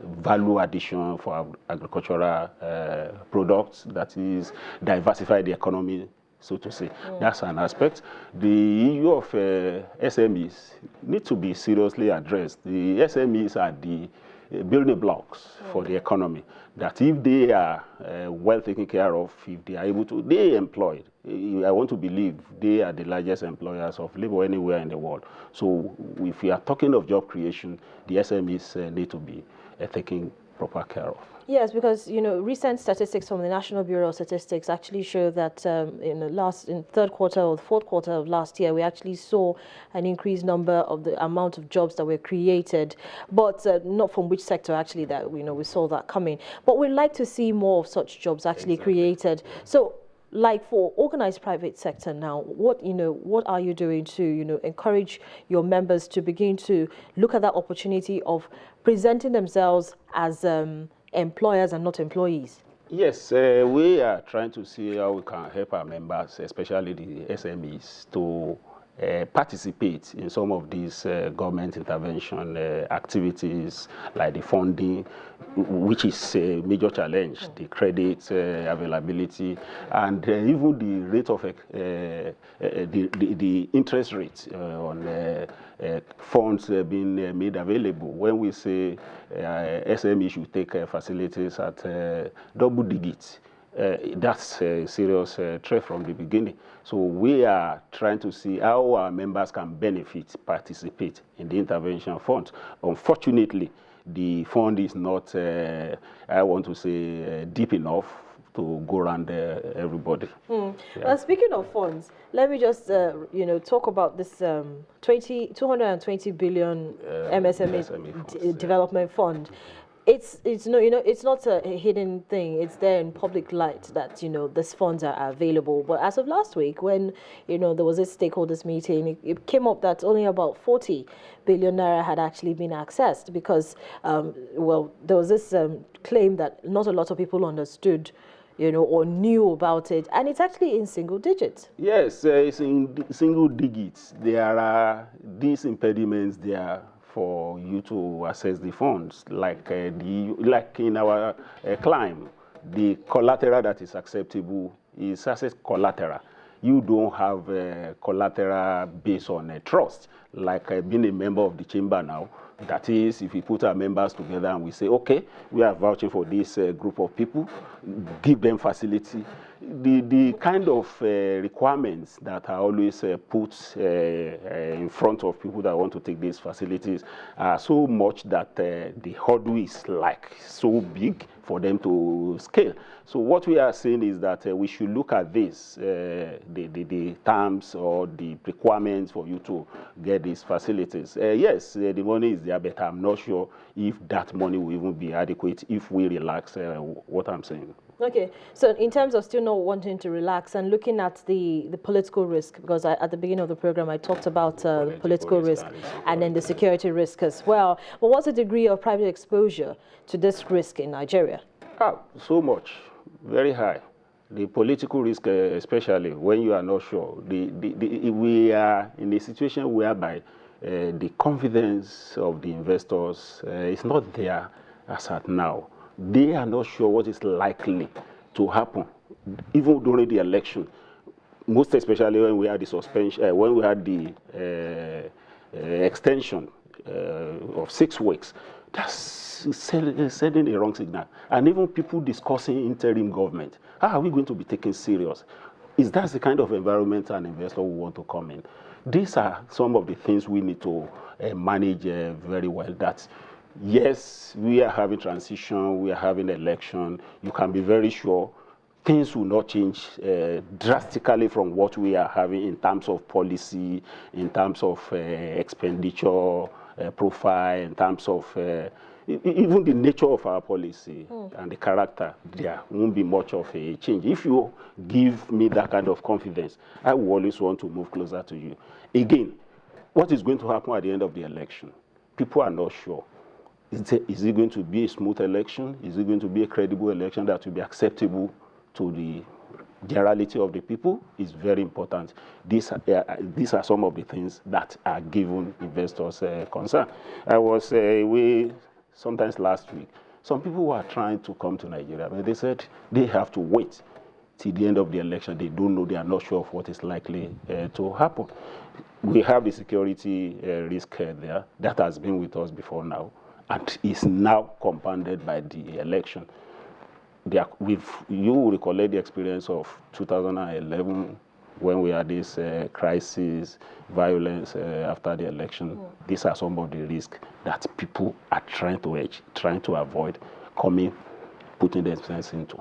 value addition for agricultural products, that is, diversify the economy, so to say. That's an aspect. The issue of SMEs need to be seriously addressed. The SMEs are the building blocks for the economy, that if they are well taken care of, if they are able to, they employed. I want to believe they are the largest employers of labor anywhere in the world. So if we are talking of job creation, the SMEs need to be taken proper care of. Yes, because recent statistics from the National Bureau of Statistics actually show that in third quarter or the fourth quarter of last year, we actually saw an increased number of the amount of jobs that were created, but not from which sector actually that we saw that coming. But we'd like to see more of such jobs actually created. So, like for organized private sector now, what are you doing to encourage your members to begin to look at that opportunity of presenting themselves as employers and not employees? Yes, we are trying to see how we can help our members, especially the SMEs, to participate in some of these government intervention activities, like the funding, which is a major challenge, the credit availability, and even the rate of the interest rate on funds being made available. When we say SME should take facilities at double digits, that's a serious threat from the beginning. So we are trying to see how our members can benefit, participate in the intervention fund. Unfortunately, the fund is not, I want to say, deep enough to go around everybody. Yeah. Well, speaking of funds, let me just talk about this 220 billion MSME development fund. It's not a hidden thing. It's there in public light that these funds are available. But as of last week, when there was a stakeholders meeting, it came up that only about 40 billion naira had actually been accessed because there was this claim that not a lot of people understood or knew about it, and it's actually in single digits. Yes, it's in single digits. There are these impediments there for you to access the funds, like in our climb, the collateral that is acceptable is access collateral. You don't have collateral based on a trust, like being a member of the chamber now. That is, if we put our members together and we say, okay, we are vouching for this group of people, give them facility. The kind of requirements that are always put in front of people that want to take these facilities are so much that the hurdle is so big for them to scale. So what we are saying is that we should look at this, the terms or the requirements for you to get these facilities. Yes, the money is there, but I'm not sure if that money will even be adequate if we relax what I'm saying. Okay, so in terms of still not wanting to relax and looking at the political risk, because at the beginning of the program I talked about the political risk and then the security risk as well. But what's the degree of private exposure to this risk in Nigeria? So much, very high. The political risk, especially when you are not sure. We are in a situation whereby the confidence of the investors is not there as at now. They are not sure what is likely to happen, even during the election. Most especially when we had the suspension, when we had the extension of 6 weeks. That's sending a wrong signal. And even people discussing interim government. How are we going to be taken serious? Is that the kind of environment an investor will want to come in? These are some of the things we need to manage very well. That yes, we are having transition, we are having election. You can be very sure things will not change drastically from what we are having in terms of policy, in terms of expenditure profile, in terms of even the nature of our policy and the character. There won't be much of a change. If you give me that kind of confidence, I will always want to move closer to you. Again, what is going to happen at the end of the election? People are not sure. Is it going to be a smooth election? Is it going to be a credible election that will be acceptable to the generality of the people? Is very important. These are some of the things that are giving investors concern. I was away sometimes last week, some people were trying to come to Nigeria, but they said they have to wait till the end of the election. They don't know, they are not sure of what is likely to happen. We have the security risk there that has been with us before now, and is now compounded by the election. You will recollect the experience of 2011 when we had this crisis, violence after the election. These are some of the risks that people are trying to avoid putting themselves into.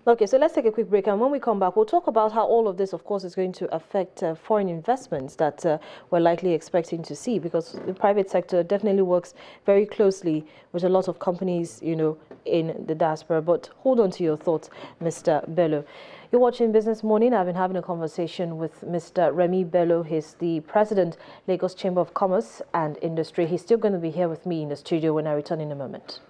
Okay, so let's take a quick break, and when we come back, we'll talk about how all of this, of course, is going to affect foreign investments that we're likely expecting to see, because the private sector definitely works very closely with a lot of companies, in the diaspora. But hold on to your thoughts, Mr. Bello. You're watching Business Morning. I've been having a conversation with Mr. Remy Bello. He's the president, Lagos Chamber of Commerce and Industry. He's still going to be here with me in the studio when I return in a moment.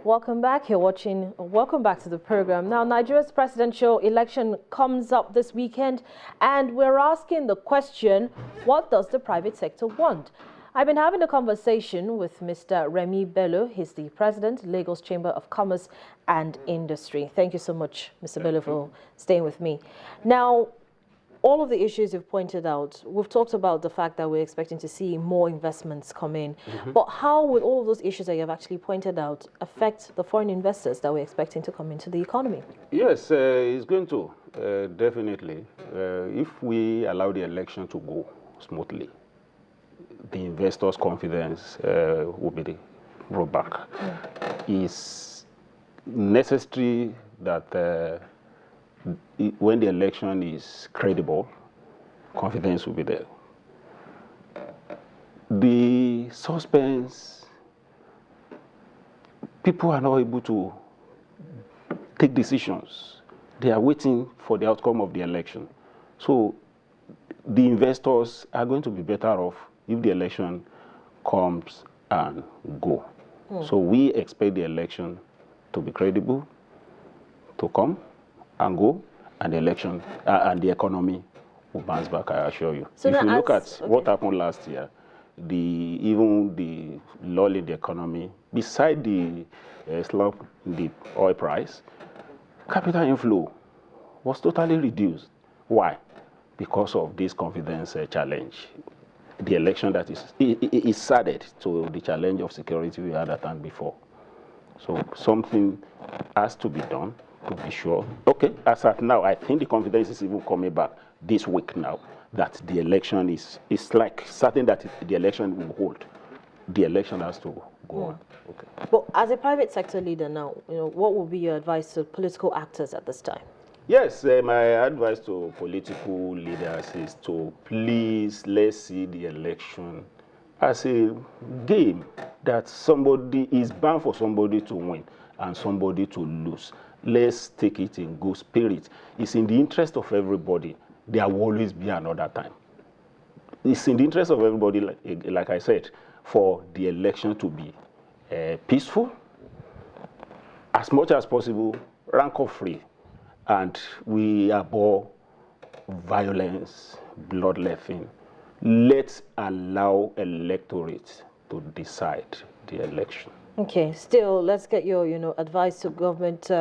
Welcome back. Welcome back to the program. Now, Nigeria's presidential election comes up this weekend, and we're asking the question, what does the private sector want? I've been having a conversation with Mr. Remy Bello. He's the president, Lagos Chamber of Commerce and Industry. Thank you so much, Mr. Bello, for staying with me. Now, all of the issues you've pointed out, we've talked about the fact that we're expecting to see more investments come in. But how would all of those issues that you've actually pointed out affect the foreign investors that we're expecting to come into the economy? Yes, it's going to, definitely. If we allow the election to go smoothly, the investors' confidence will be brought back. It's necessary that when the election is credible, confidence will be there. The suspense, people are not able to take decisions. They are waiting for the outcome of the election. So the investors are going to be better off if the election comes and go. So we expect the election to be credible, to come and go, and the election and the economy will bounce back, I assure you. So if you look at what happened last year, even the lull in the economy, beside the slump in the oil price, capital inflow was totally reduced. Why? Because of this confidence challenge. The election that is added to the challenge of security we had at hand before. So something has to be done to be sure. Okay, as at now, I think the confidence is even coming back this week now that the election is like certain that the election will hold. The election has to go on. Okay. But as a private sector leader now, what would be your advice to political actors at this time? Yes, my advice to political leaders is to please, let's see the election as a game that somebody is bound for somebody to win and somebody to lose. Let's take it in good spirit. It's in the interest of everybody. There will always be another time. It's in the interest of everybody, like I said, for the election to be peaceful, as much as possible, rancor-free, and we abhor violence, bloodletting. Let's allow electorate to decide the election. Okay, still, let's get your, advice to government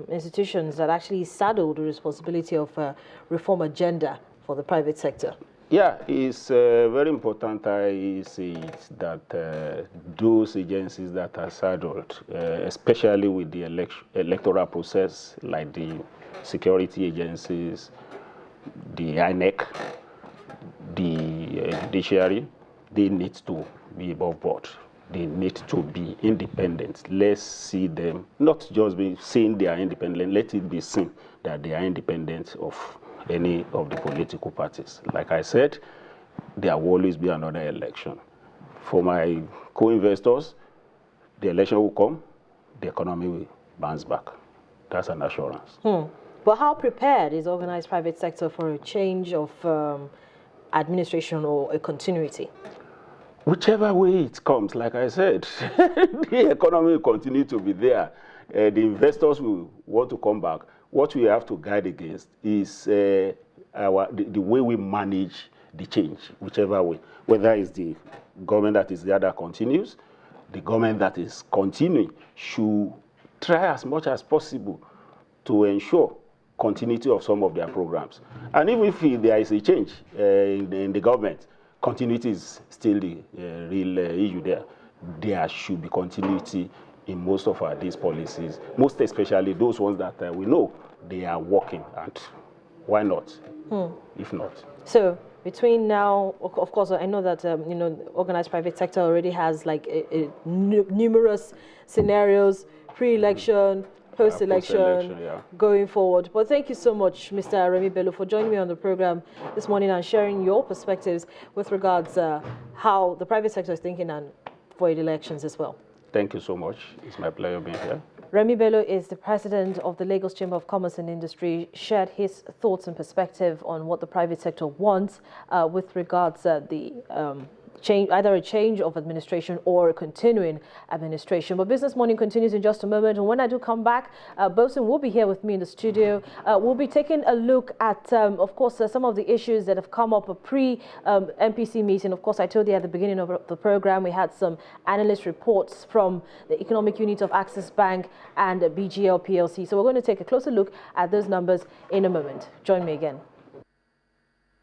institutions that actually saddle the responsibility of a reform agenda for the private sector. Yeah, it's very important, I see that those agencies that are saddled, especially with the electoral process, like the security agencies, the INEC, the judiciary, they need to be above board. they need to be independent. Let's see them, not just be saying they are independent, let it be seen that they are independent of any of the political parties. Like I said, there will always be another election. For my co-investors, the election will come, the economy will bounce back. That's an assurance. But how prepared is organized private sector for a change of administration or a continuity? Whichever way it comes, like I said, the economy will continue to be there. The investors will want to come back. What we have to guide against is the way we manage the change, whichever way. Whether it's the government that is there that continues, the government that is continuing should try as much as possible to ensure continuity of some of their programs. And even if there is a change in the government, continuity is still the real issue there. There should be continuity in most of these policies, most especially those ones that we know they are working, and why not, if not? So between now, of course, I know that organized private sector already has like numerous scenarios, pre-election, post-election, going forward. But thank you so much, Mr. Remi Bello, for joining me on the program this morning and sharing your perspectives with regards how the private sector is thinking and for elections as well. Thank you so much. It's my pleasure being here. Remi Bello is the president of the Lagos Chamber of Commerce and Industry, shared his thoughts and perspective on what the private sector wants with regards the change, either a change of administration or a continuing administration. But Business Morning continues in just a moment. And when I do come back, Bosun will be here with me in the studio. We'll be taking a look at, of course, some of the issues that have come up pre-MPC meeting. Of course, I told you at the beginning of the program, we had some analyst reports from the economic unit of Access Bank and BGL PLC. So we're going to take a closer look at those numbers in a moment. Join me again.